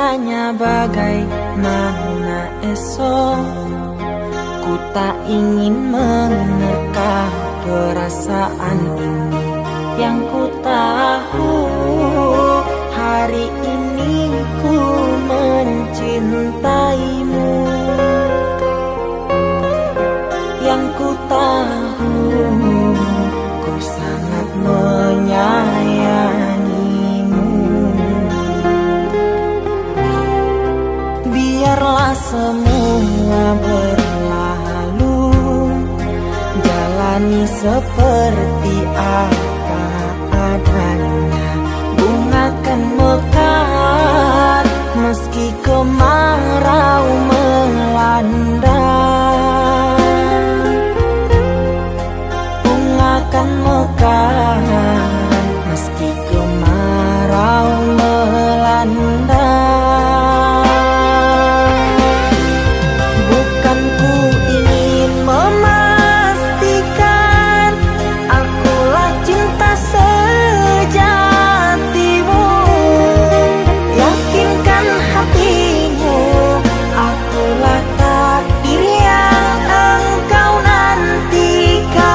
bertanya bagaimana esok. Ku tak ingin menerka perasaan ini. Yang ku tahu hari ini ku mencintaimu. Yang ku tahu ku sangat menyayangimu. Biarlah semua berlalu, jalani seperti apa adanya. Bunga kan mekar meski kemarau melanda. Bunga kan mekar meski kemarau melanda. Bukan ku ingin memastikan akulah cinta sejatimu. Yakinkan hatimu, akulah takdir yang engkau nantikan.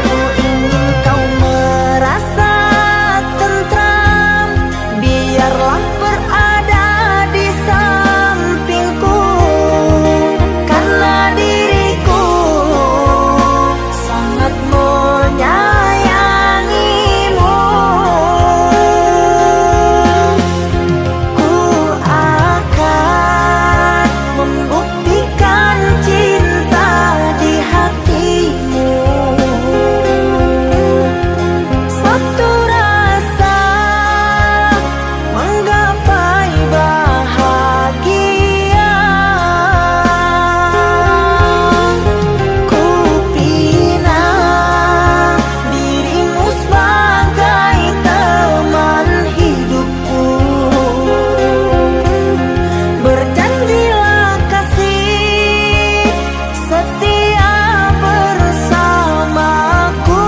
Ku ingin kau merasa tentram, biarlah berada di sampingku. Karena diriku sangat menyayangimu. Ku akan membuktikan cinta di hatimu. Satu rasa menggapai bahagia. Ku pinang dirimu sebagai teman hidupku. Berjanjilah kasih setia bersamaku.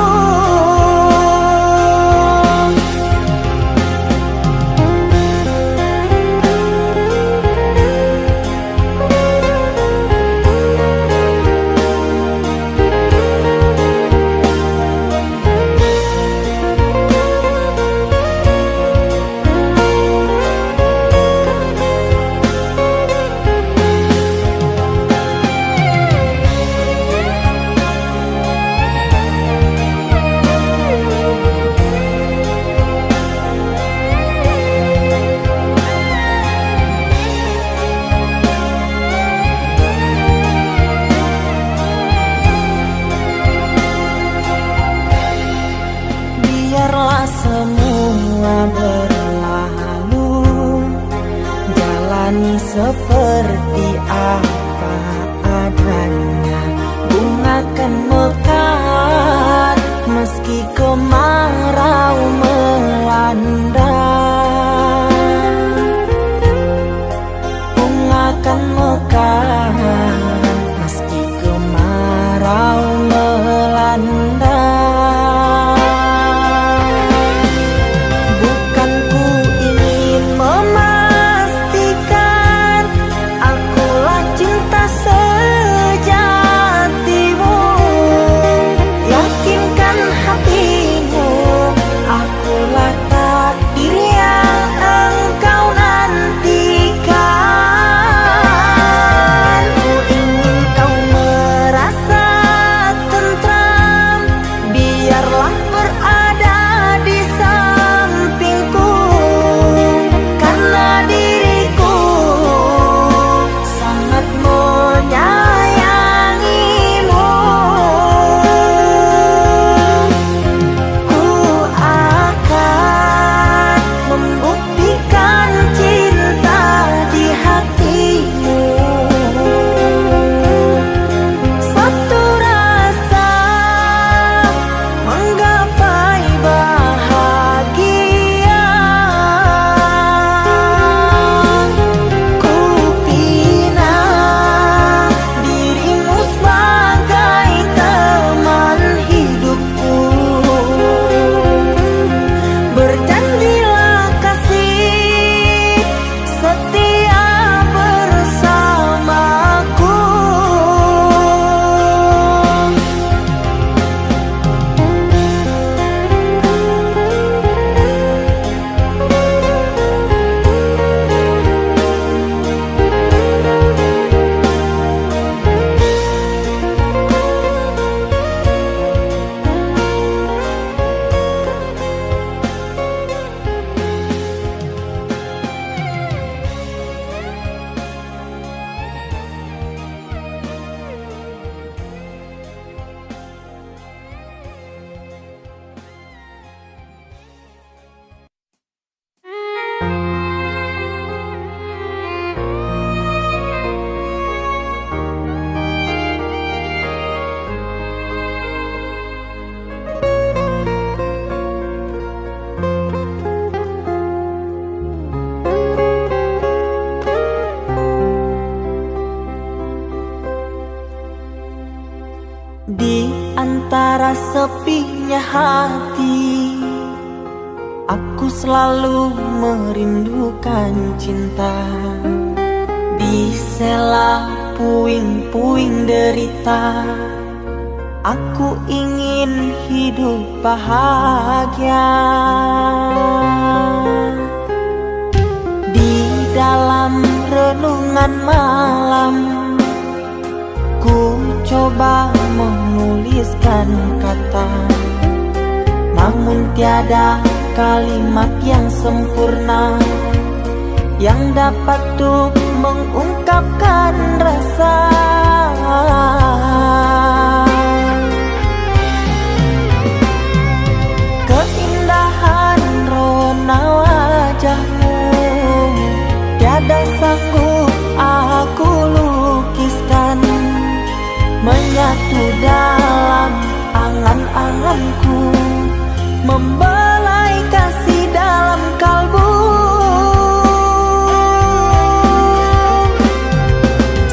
Biarlah semua berlalu, jalani seperti apa adanya. Bunga kan mekar meski kemarau melanda. Bunga kan mekar meski kemarau melanda. Bukan ku ingin memastikan Di antara sepinya hati, aku selalu merindukan cinta. Di sela puing-puing derita, aku ingin hidup bahagia. Di dalam renungan malam, ku coba menuliskan kata, namun tiada kalimat yang sempurna yang dapat untuk mengungkapkan rasa. Keindahan rona wajahmu tiada sanggup aku lukiskan, menyatu dalam angan-anganku, membelai kasih dalam kalbu.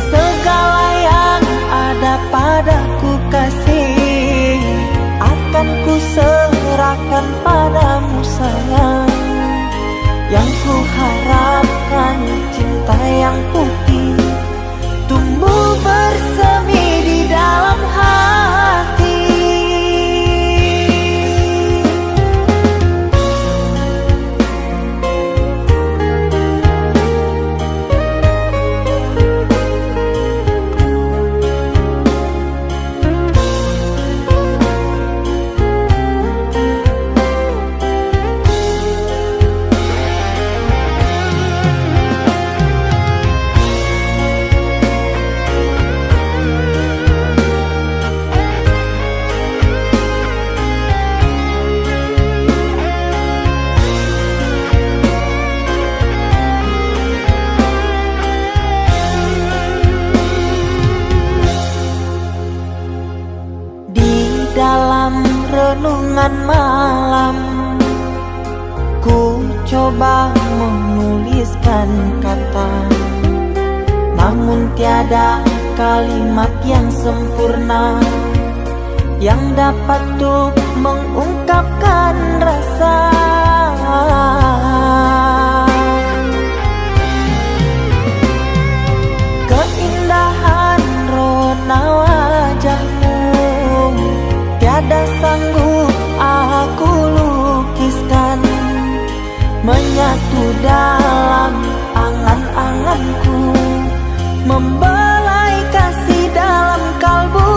Segala yang ada padaku kasih, akan ku serahkan padamu sayang. Yang ku harapkan cinta yang putih tumbuh bersemi di dalam hati. Dalam renungan malam, ku coba menuliskan kata, namun tiada kalimat yang sempurna yang dapat untuk mengungkapkan rasa. Keindahan rona wajahmu tiada sanggup aku lukiskan, menyatu dalam angan-anganku, membelai kasih dalam kalbu.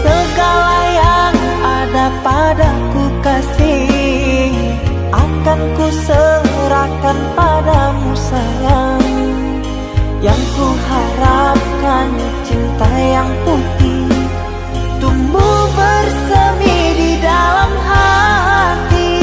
Segala yang ada padaku kasih, akan ku serahkan padamu sayang. Yang ku harapkan cinta yang putih tumbuh bersemi di dalam hati.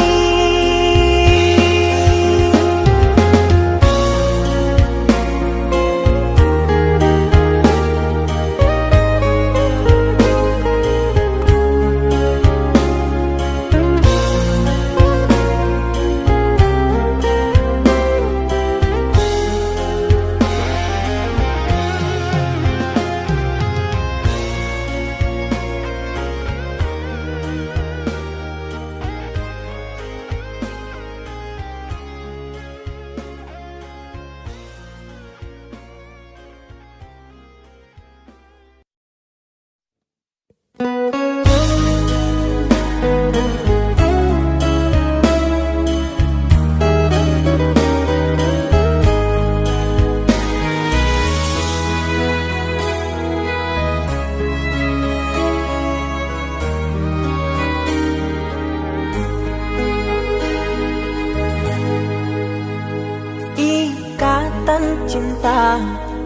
Cinta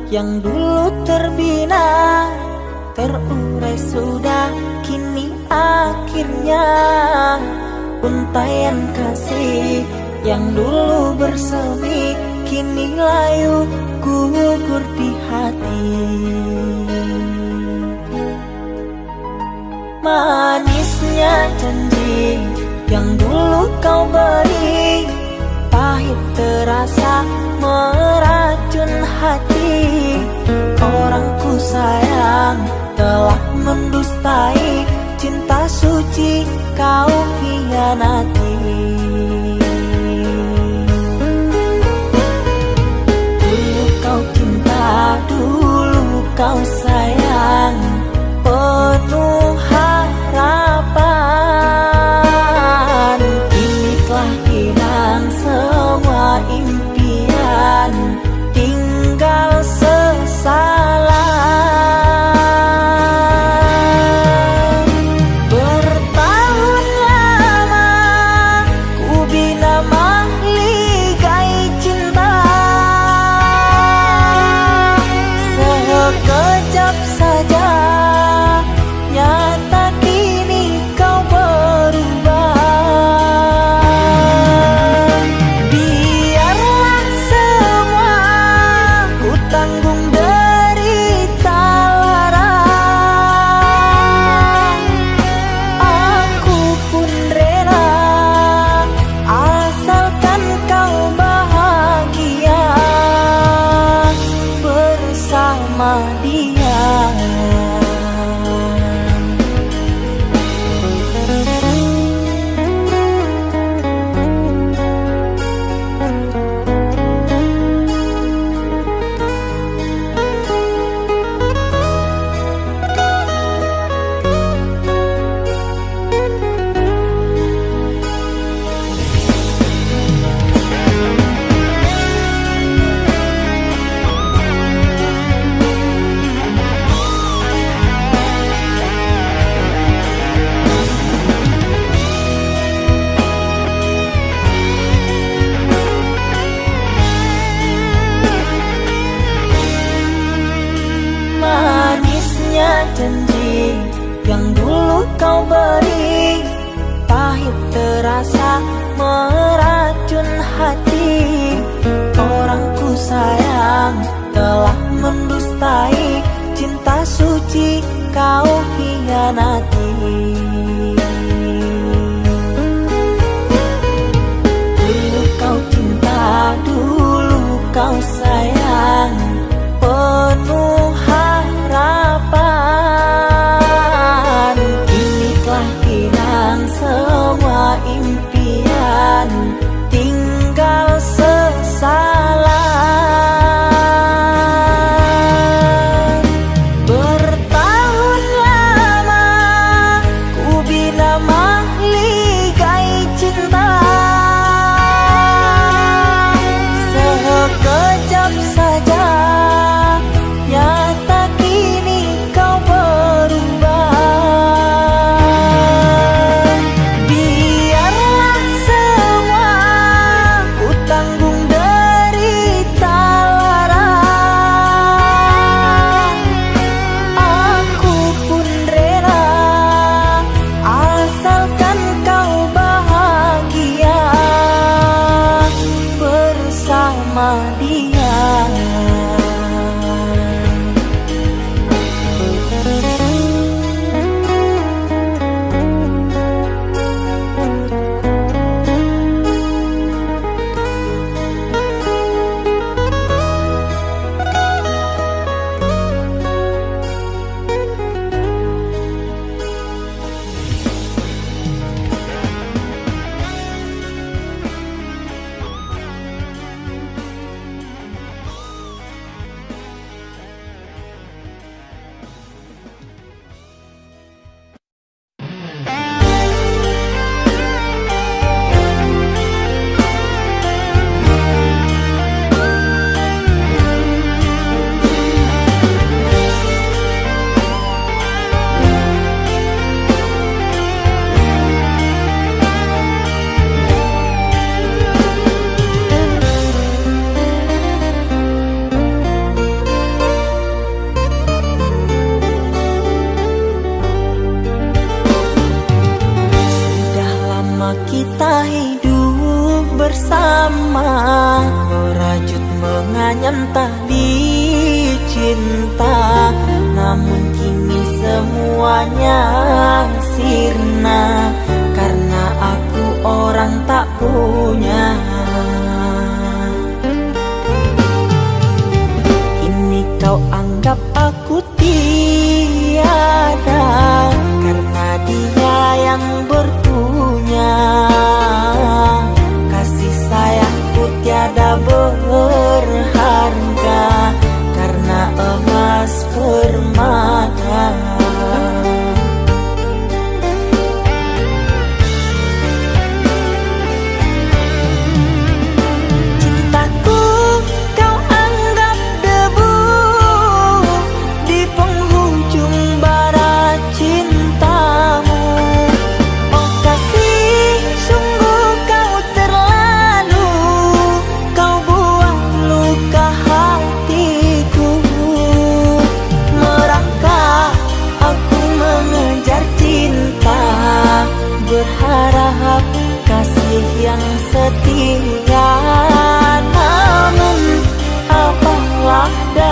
yang dulu terbina, terurai sudah kini akhirnya. Untaian kasih yang dulu bersemi, kini layu gugur di hati. Manisnya janji yang dulu kau beri, pahit terasa meracun hati. hati. Orang ku sayang telah mendustai, cinta suci kau hianati. Dulu kau cinta, dulu kau sayang, penuh harapan. Kini telah hilang semua impian, tinggal sesalan. Bertahun lama ku bina mahligai cinta, sekejap saja nyata kini kau berubah. Biarlah semua ku tanggung derita lara, aku pun rela asalkan kau bahagia bersama dia. Manisnya janji yang dulu kau beri, pahit terasa meracun hati. Orang ku sayang telah mendustai, cinta suci kau hianati. Dulu kau cinta, dulu kau sayang, penuh harapan. Kini telah hilang semua impian, tinggal sesalan. Bertahun lama ku bina mahligai cinta, sekejap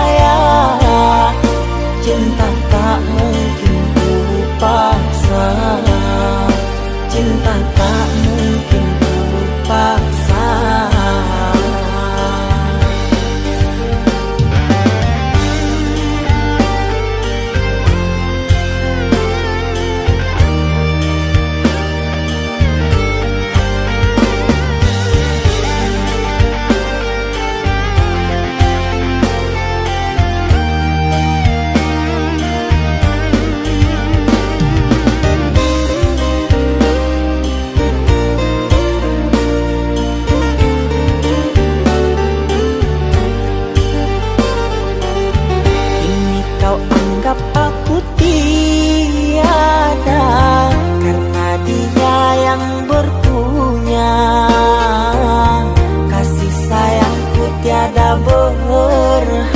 daya. Cinta tak mungkin ku paksa, cinta tak mungkin ku paksa. Aku tiada karena dia yang berpunya. Kasih sayangku tiada berharga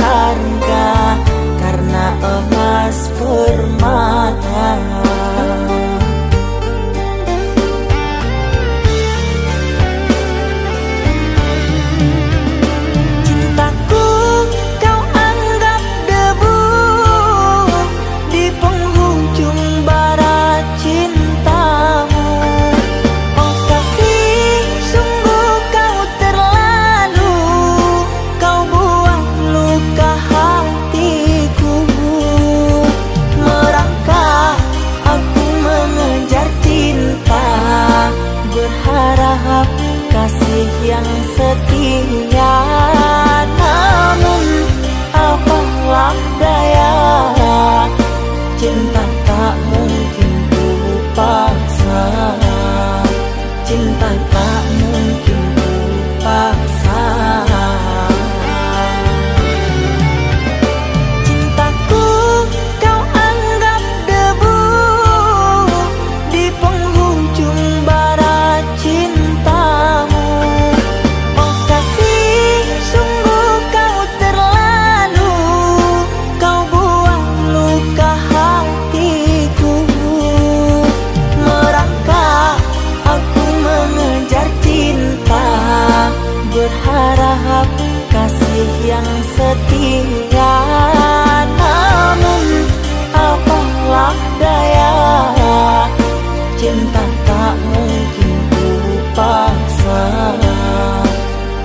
karena emas permata. Berharap kasih yang setia, namun apalah daya. Cinta tak mungkin ku paksa, cinta tak mungkin ku paksa. Cintaku kau anggap debu di penghujung bara cintamu. Oh kasih, sungguh kau terlalu, kau buang luka hatiku. Merangkak aku mengejar cinta, berharap kasih yang setia, namun apalah daya. Cinta tak mungkin ku paksa,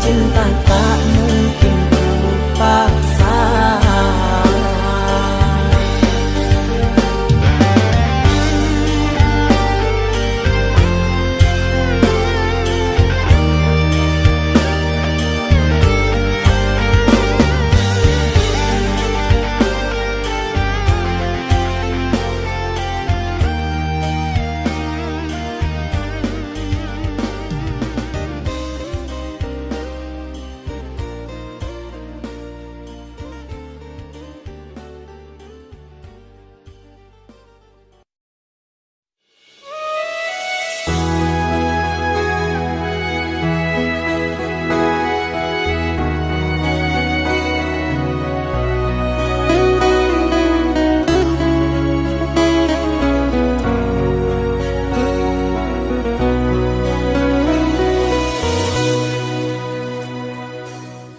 cinta tak mungkin ku paksa.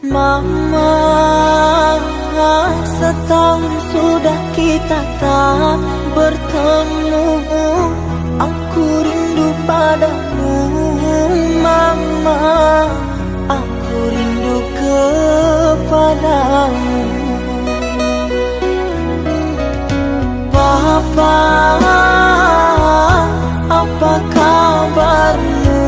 Mama, setahun sudah kita tak bertemu. Aku rindu padamu, Mama. Aku rindu kepadamu. Papa, apa kabarmu?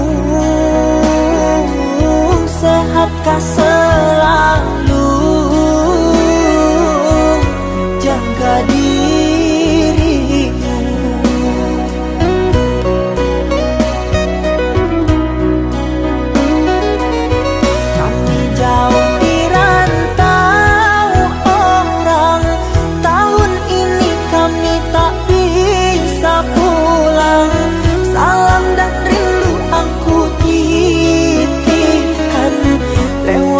Sehatkah selalu? Jaga dirimu. Kami jauh di rantau orang, tahun ini kami tak bisa pulang. Salam dan rindu aku titipkan lewat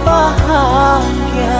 bahagia.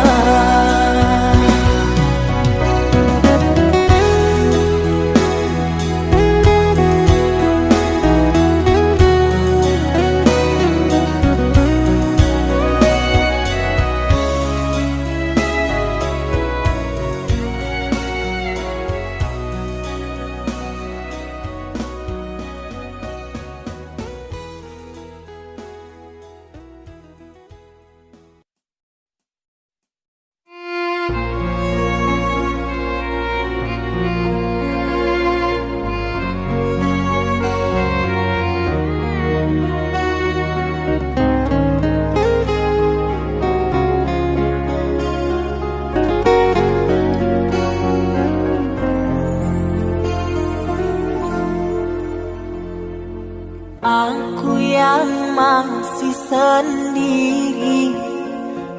Aku yang masih sendiri,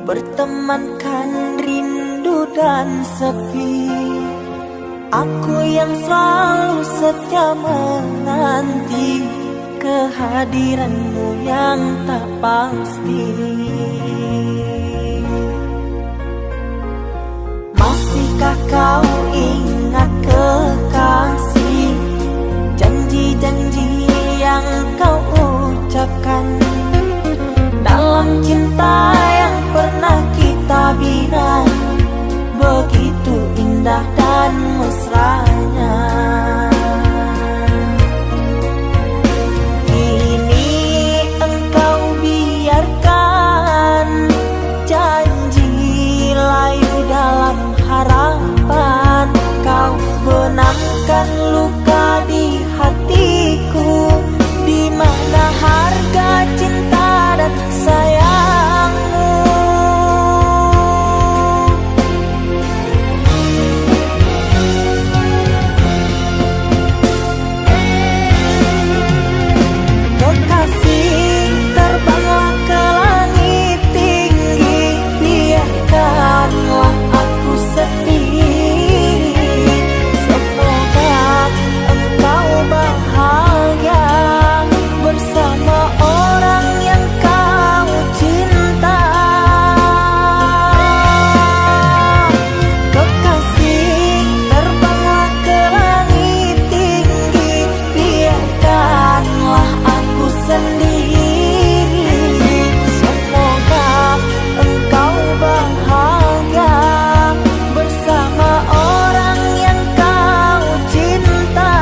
bertemankan rindu dan sepi. Aku yang selalu setia menanti kehadiranmu yang tak pasti. Masihkah kau ingat kekasih, janji-janji yang kau ucapkan dalam cinta yang pernah kita bina, begitu indah dan mesranya. Kini engkau biarkan janji layu dalam harapan, kau benamkan luka di hatiku, di mana harga cinta dan sayangmu. Kekasih, terbanglah ke langit tinggi, biarkanlah aku sedih. Semoga engkau bahagia bersama orang yang kau cinta. Kekasih, terbanglah ke langit tinggi, biarkanlah aku sendiri. Semoga engkau bahagia bersama orang yang kau cinta.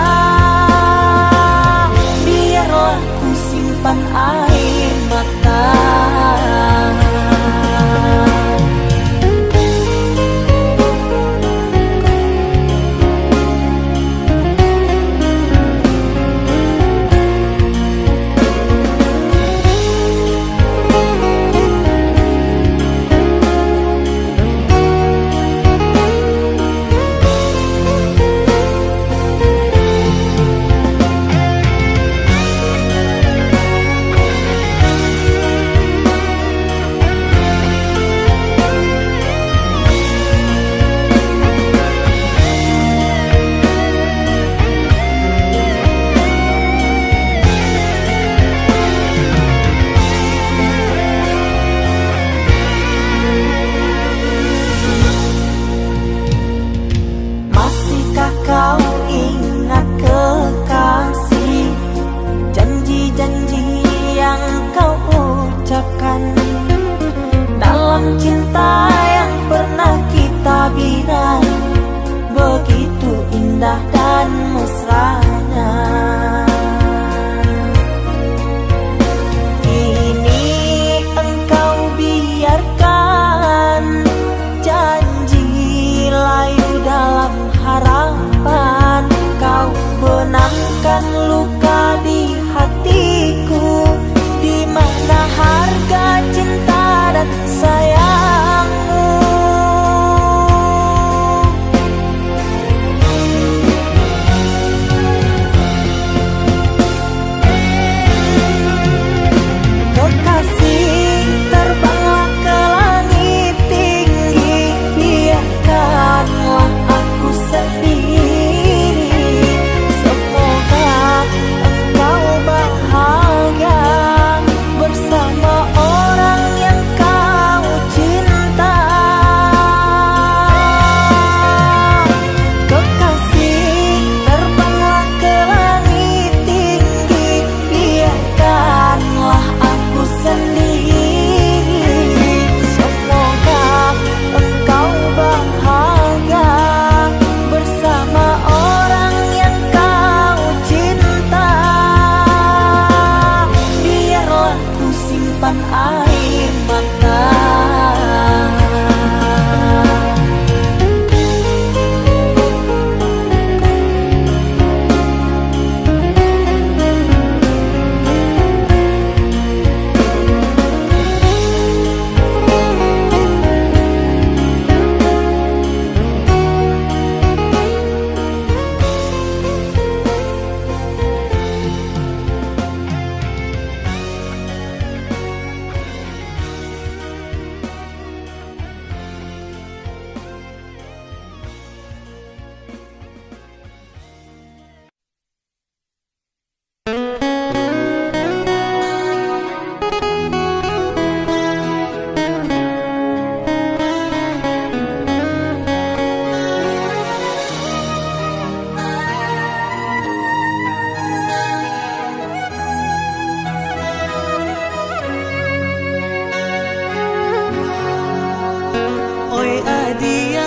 Biarlah ku simpan air mata. Masihkah kau ingat kekasih, janji-janji yang kau ucapkan dalam cinta yang pernah kita bina, begitu indah dan mesranya. Kini engkau biarkan janji layu dalam harapan, kau benamkan luka di hatiku, di mana harga cinta dan sayangmu.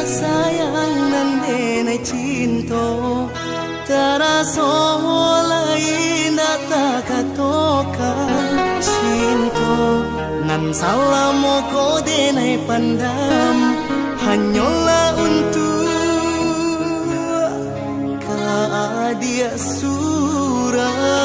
sayang nan denai cinta taraso lain data katokan cinta nan salamo ko denai pandam hanyola untuk dia surah.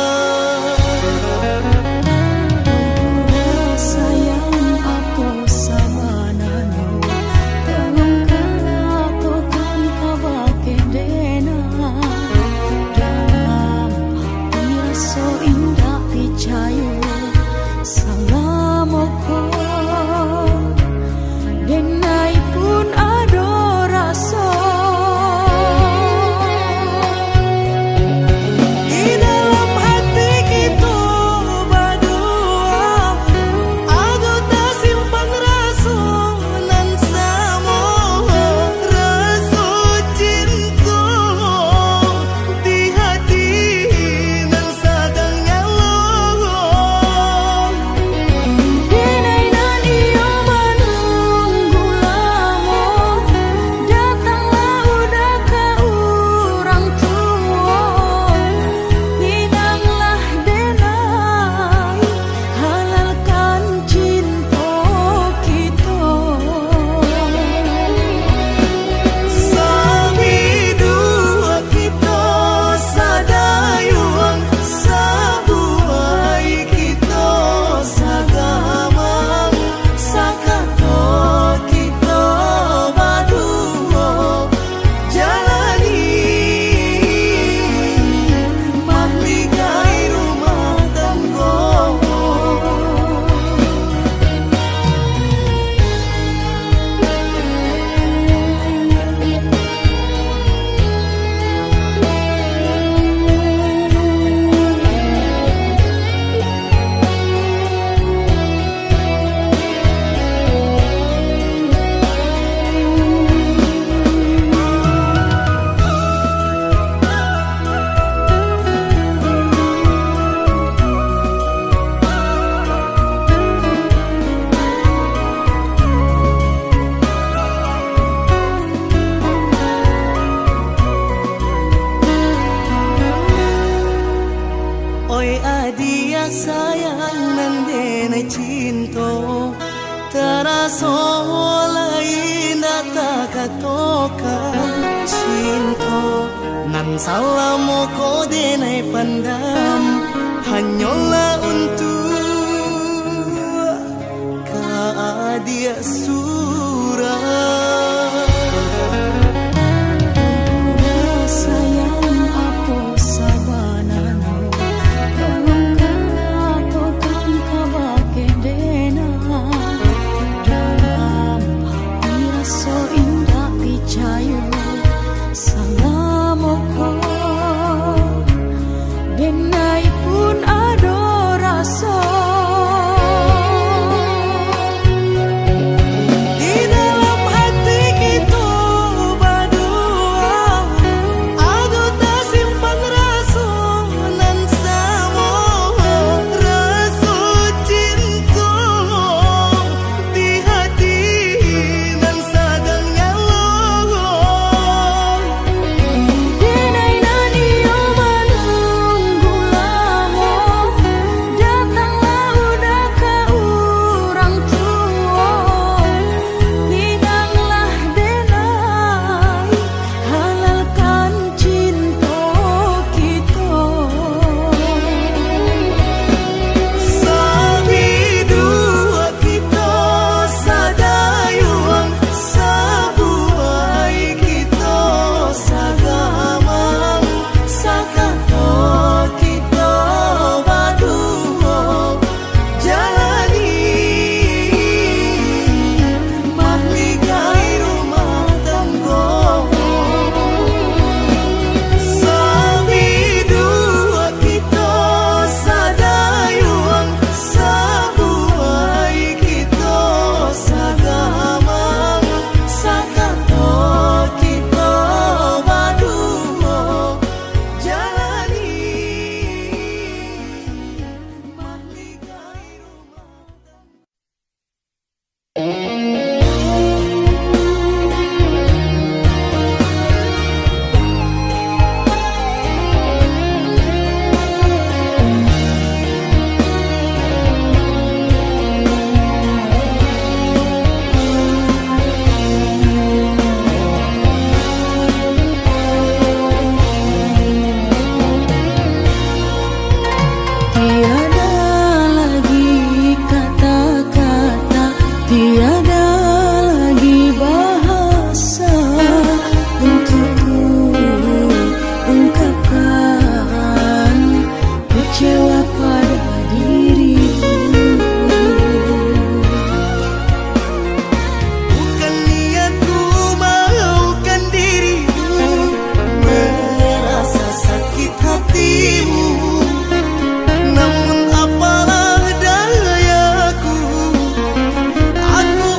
Dia sayang nan denai cinta taraso lain data katokan cinta nan salamo ko denai pandam hanyola untuk dia surah. Di Tiada lagi bahasa untukku ungkapkan kecewa pada dirimu. Bukan niatku maukan dirimu, merasa sakit hatimu. Namun apalah dayaku, aku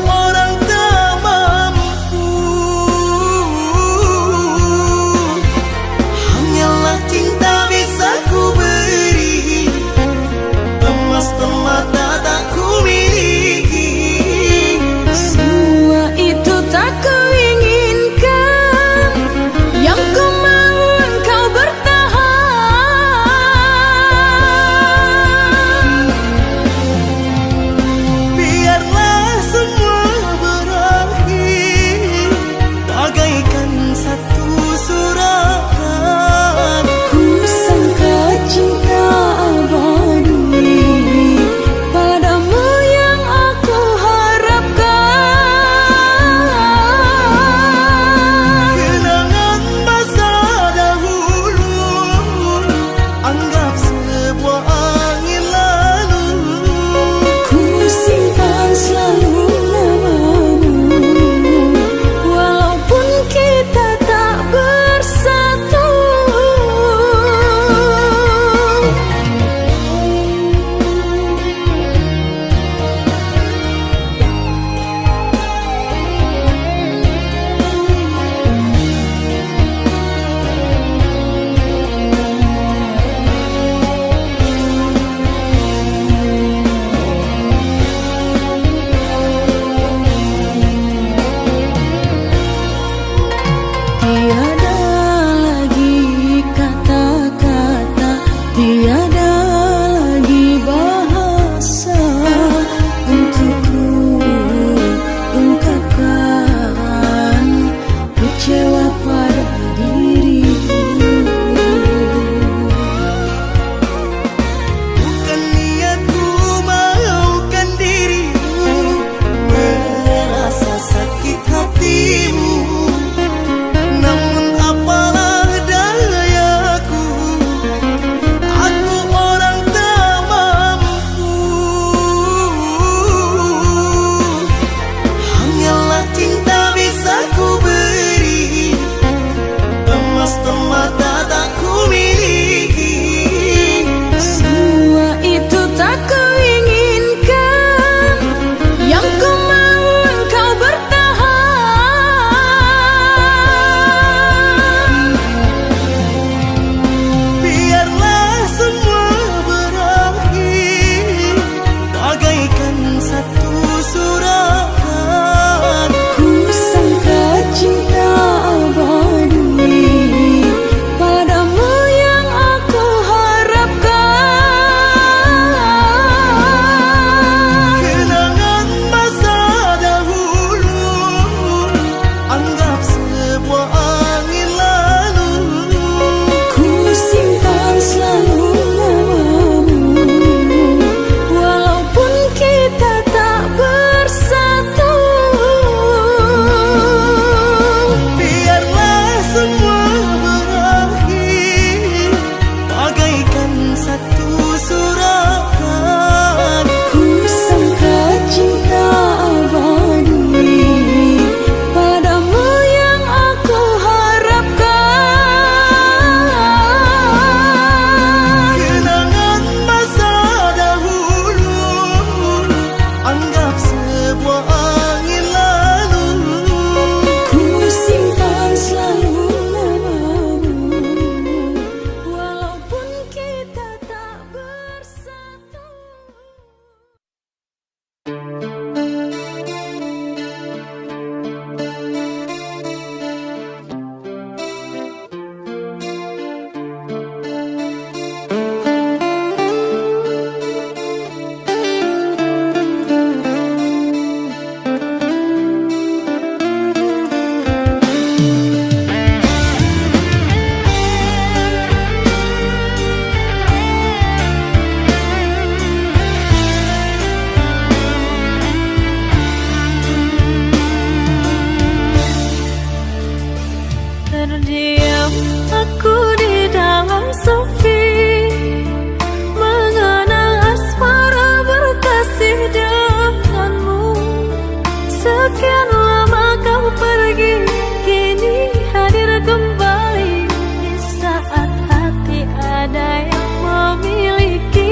Sekian lama kau pergi, kini hadir kembali di saat hati ada yang memiliki.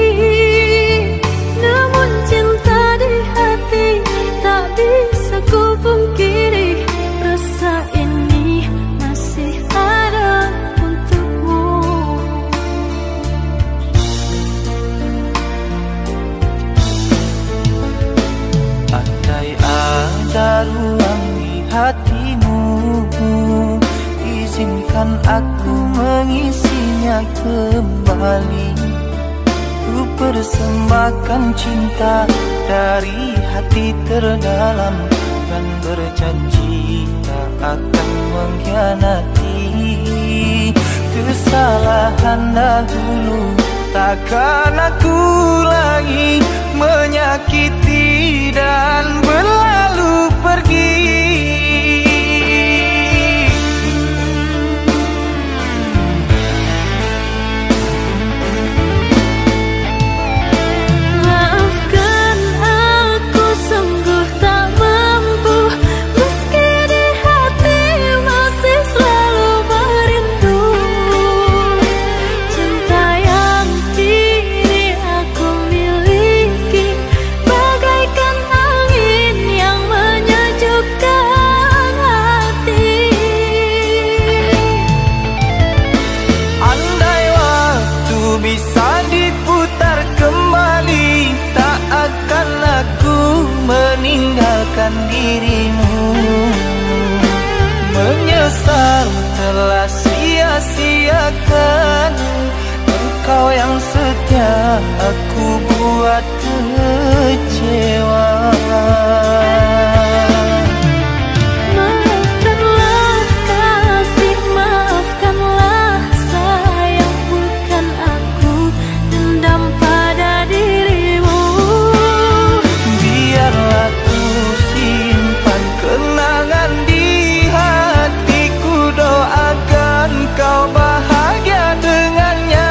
Namun cinta di hati tak bisa ku pungkiri, rasa ini masih ada untukmu. Andai ada ruang di hatimu, izinkan aku mengisinya kembali. Ku persembahkan cinta dari hati terdalam, dan berjanji tak akan mengkhianati. Kesalahan dahulu takkan aku lagi menyakiti dan berlalu pergi. Maafkan aku sungguh tak mampu, meski di hati masih selalu merindu. Cinta yang kini aku miliki bagaikan angin yang menyejukkan hati. Andai waktu bisa diputar kembali, tak akan aku meninggalkan dirimu. Menyesal telah sia-siakan engkau yang setia, aku buat kecewa. Maafkanlah kasih, maafkanlah sayang, bukan aku dendam pada dirimu. Biarlah ku simpan kenangan di hatiku, doakan kau bahagia dengannya.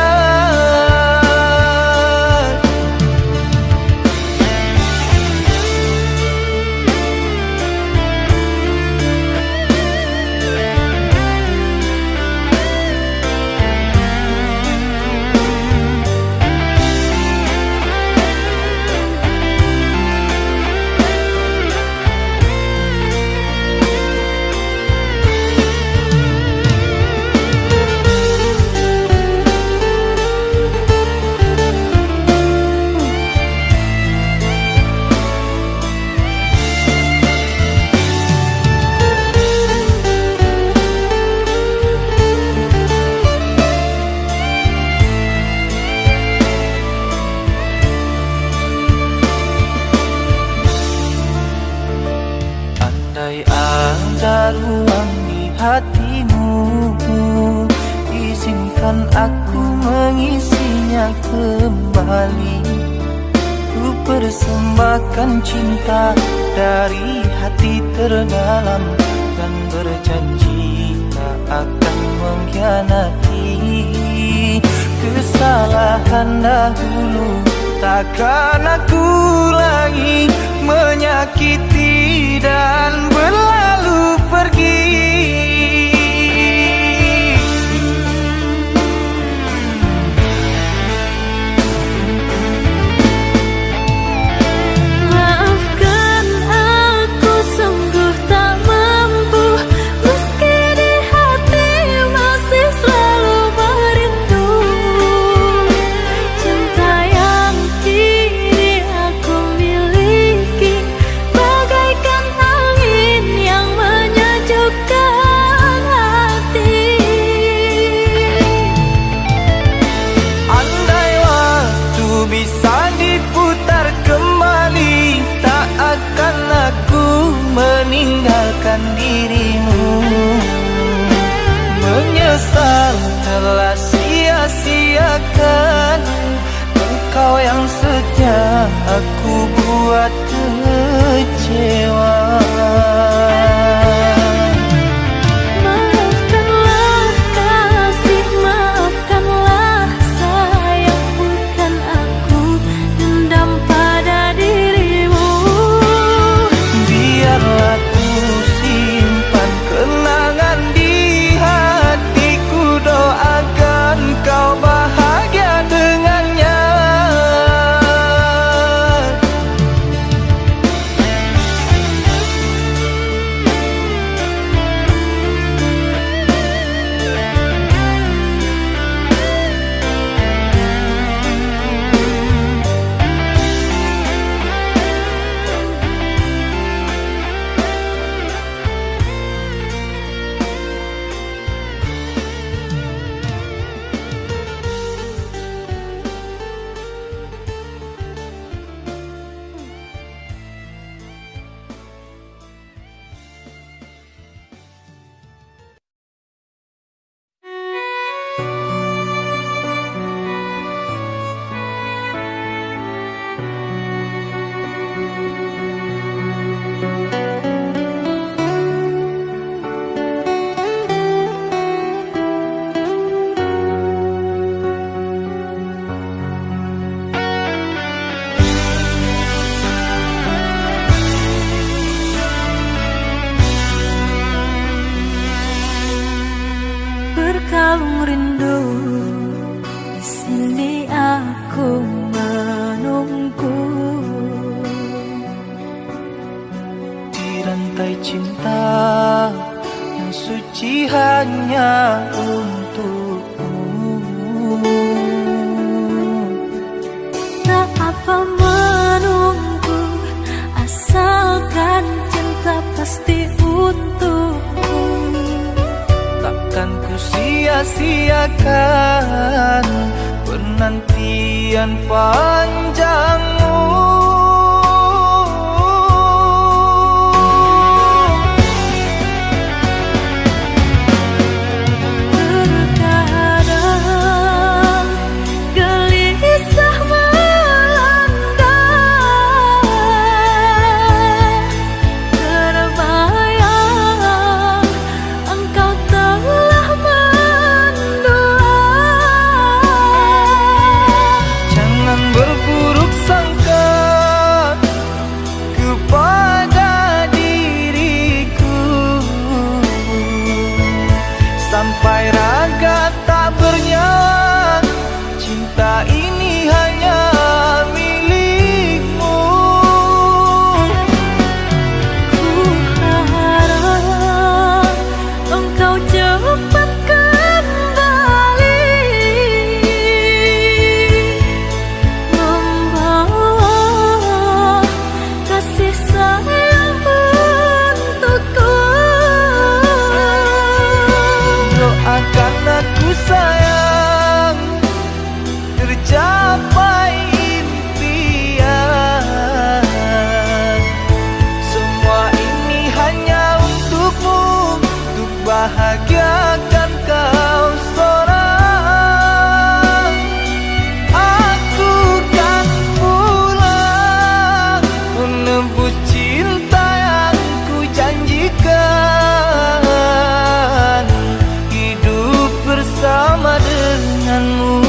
Andai ada ruang di hatimu, izinkan aku mengisinya kembali. Ku persembahkan cinta dari hati terdalam, dan berjanji tak akan mengkhianati. Kesalahan dahulu takkan aku lagi menyakiti dan berlalu pergi. Maafkan aku sungguh tak mampu, meski di hati masih selalu merindu. Cinta yang kini aku miliki bagaikan angin yang menyejukkan hati. Andai waktu bisa diputar kembali, tak akan aku meninggalkan dirimu. Menyesal telah sia-siakan engkau yang setia, aku buat kecewa. Maafkanlah kasih, maafkanlah sayang, bukan aku dendam pada dirimu. Biarlah rantai cinta yang suci hanya untukmu. Tak apa menunggu, asalkan cinta pasti untukku. Takkan ku sia-siakan penantian panjangmu. Terkadang gelisah melanda, terbayang engkau telah mendua. Jangan berburuk sangka kepada diriku, sampai raga tak bernyawa. Cinta ini hanya milikmu. Ku harap engkau cepat kembali, membawa kasih sayang untukku. Doakan aku sayang, tercapai impian. Semua ini hanya untukmu, untuk bahagiakan kau seorang. Aku kan pulang menebus cinta yang ku janjikan, hidup bersama denganmu.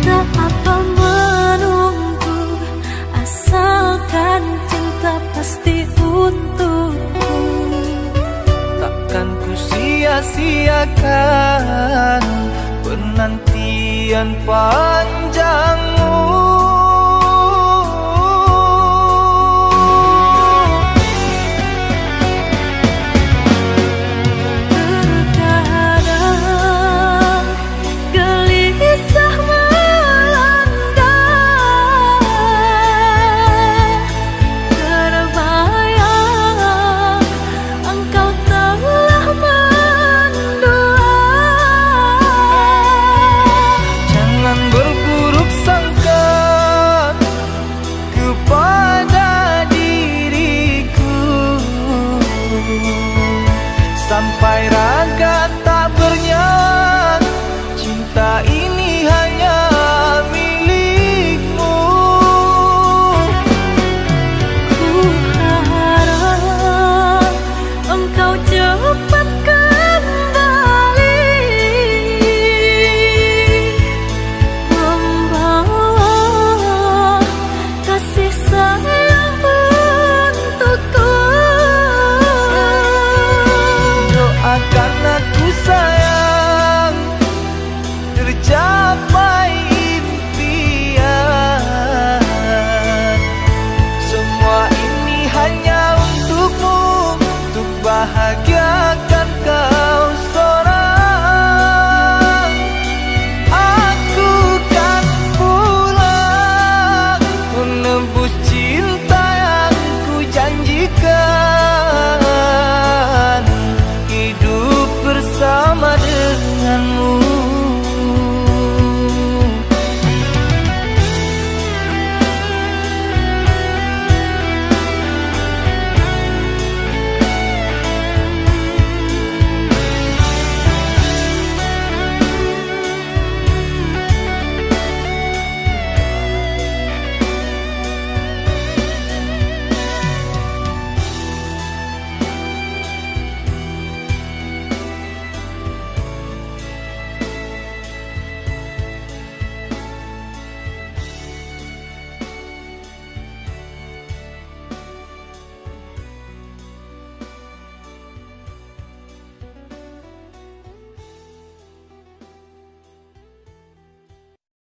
Tak apa menunggu, asalkan cinta pasti untukku. Takkan ku sia-siakan penantian panjangmu. Terkadang gelisah melanda, terbayang engkau telah mendua. Jangan berburuk sangka kepada diriku, sampai